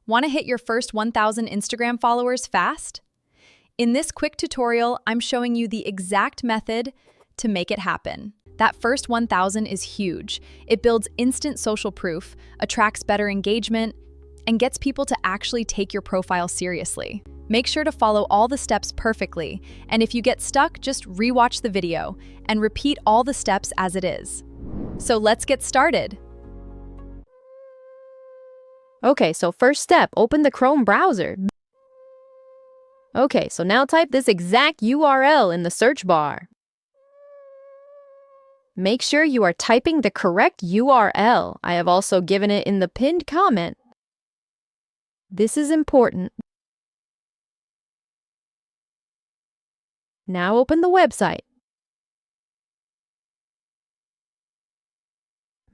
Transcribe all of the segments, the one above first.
Want to hit your first 1,000 Instagram followers fast? In this quick tutorial, I'm showing you the exact method to make it happen. That first 1,000 is huge. It builds instant social proof, attracts better engagement, and gets people to actually take your profile seriously. Make sure to follow all the steps perfectly, and if you get stuck, just rewatch the video and repeat all the steps as it is. So let's get started. Okay, so first step, open the Chrome browser. Okay, so now type this exact URL in the search bar. Make sure you are typing the correct URL. I have also given it in the pinned comment. This is important. Now open the website.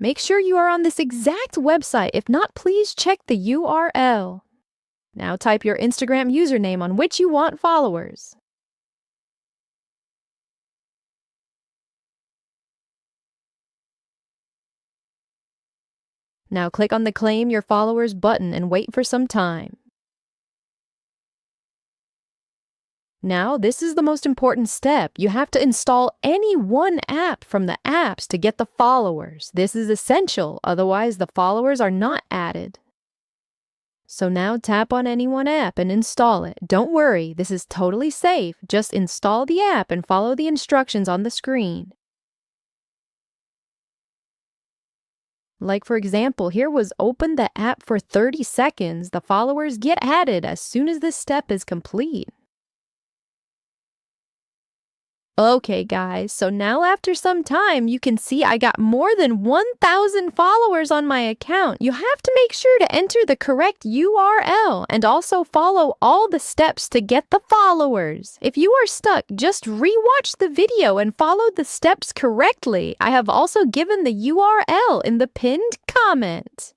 Make sure you are on this exact website. If not, please check the URL. Now type your Instagram username on which you want followers. Now click on the Claim Your Followers button and wait for some time. Now, this is the most important step. You have to install any one app from the apps to get the followers. This is essential, otherwise the followers are not added. So now tap on any one app and install it. Don't worry, this is totally safe. Just install the app and follow the instructions on the screen. Like for example, here was open the app for 30 seconds. The followers get added as soon as this step is complete. Okay guys, so now after some time, you can see I got more than 1,000 followers on my account. You have to make sure to enter the correct URL and also follow all the steps to get the followers. If you are stuck, just rewatch the video and follow the steps correctly. I have also given the URL in the pinned comment.